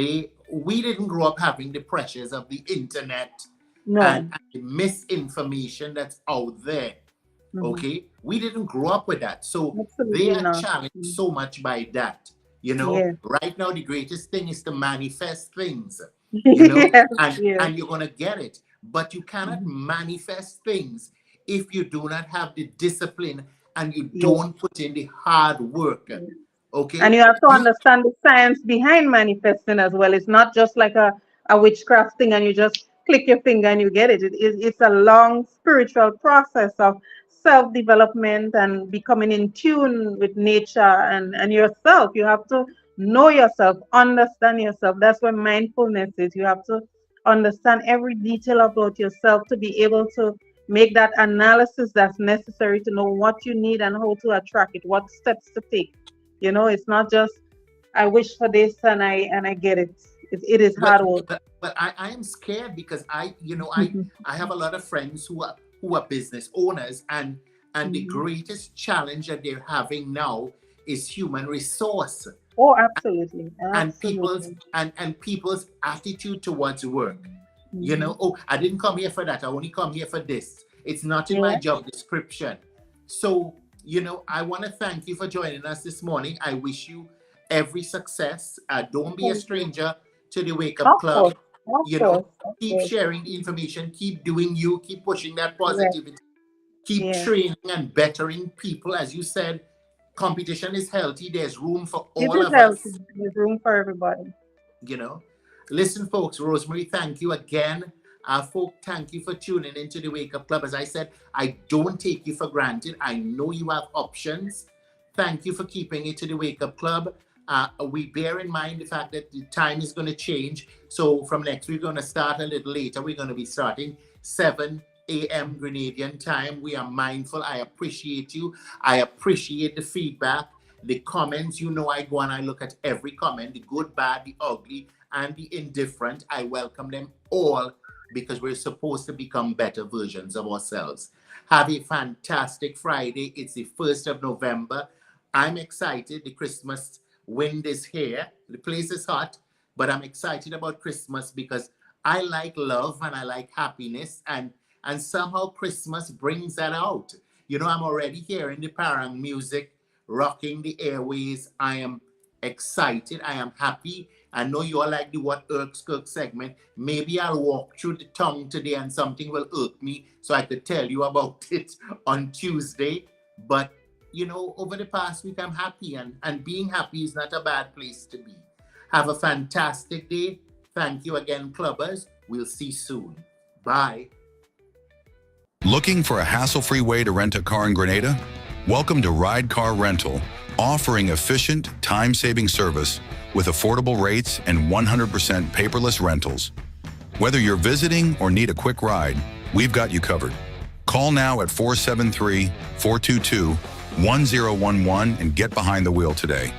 we didn't grow up having the pressures of the internet and the misinformation that's out there. Okay, we didn't grow up with that, so they are challenged so much by that. Right now the greatest thing is to manifest things, and you're gonna get it, but you cannot manifest things if you do not have the discipline and you don't put in the hard work. Okay, and you have to understand the science behind manifesting as well. It's not just like a witchcraft thing and you just click your finger and you get it. It's a long spiritual process of self-development and becoming in tune with nature and yourself. You have to know yourself, understand yourself. That's where mindfulness is. You have to understand every detail about yourself to be able to make that analysis that's necessary to know what you need and how to attract it, what steps to take. It's not just I wish for this and I get it. It is hard work. But I am scared because I have a lot of friends who are business owners, and the greatest challenge that they're having now is human resource. Oh, absolutely. And people's attitude towards work. I didn't come here for that. I only come here for this. It's not in my job description. So, I want to thank you for joining us this morning. I wish you every success. Don't be a stranger to the Wake Up Club. Keep sharing the information, keep doing you, keep pushing that positivity, keep training and bettering people. As you said, competition is healthy. There's room for all of us. There's room for everybody. Listen, folks, Rosemary, thank you again. Folk, thank you for tuning into the Wake Up Club. As I said, I don't take you for granted. I know you have options. Thank you for keeping it to the Wake Up Club. We bear in mind the fact that the time is going to change. So from next week, we're going to start a little later. We're going to be starting 7 a.m. Grenadian time. We are mindful. I appreciate you. I appreciate the feedback, the comments. I go and I look at every comment, the good, bad, the ugly, and the indifferent. I welcome them all because we're supposed to become better versions of ourselves. Have a fantastic Friday. It's the 1st of November. I'm excited. The Christmas wind is here. The place is hot, but I'm excited about Christmas because I like love and I like happiness, and somehow Christmas brings that out. I'm already hearing the parang music rocking the airways. I am excited. I am happy. I know you all like the What Irks Kirk segment. Maybe I'll walk through the tongue today and something will irk me so I could tell you about it on Tuesday. But over the past week, I'm happy, and being happy is not a bad place to be. Have a fantastic day. Thank you again, clubbers. We'll see you soon. Bye. Looking for a hassle-free way to rent a car in Grenada? Welcome to Ride Car Rental, offering efficient, time-saving service with affordable rates and 100% paperless rentals. Whether you're visiting or need a quick ride, we've got you covered. Call now at 473-422-1011 and get behind the wheel today.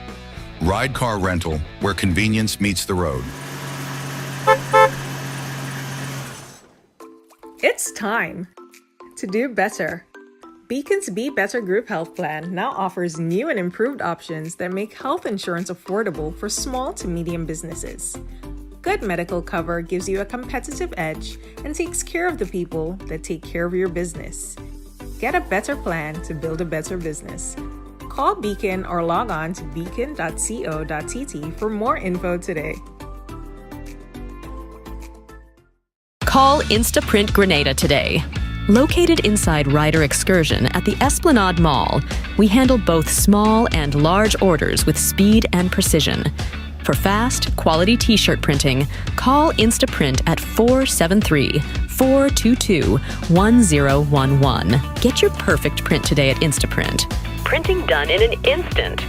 Ride Car Rental, where convenience meets the road. It's time to do better. Beacon's Be Better Group Health Plan now offers new and improved options that make health insurance affordable for small to medium businesses. Good medical cover gives you a competitive edge and takes care of the people that take care of your business. Get a better plan to build a better business. Call Beacon or log on to beacon.co.tt for more info today. Call Instaprint Grenada today. Located inside Ryder Excursion at the Esplanade Mall, we handle both small and large orders with speed and precision. For fast, quality t-shirt printing, call Instaprint at 473-422-1011. Get your perfect print today at Instaprint. Printing done in an instant.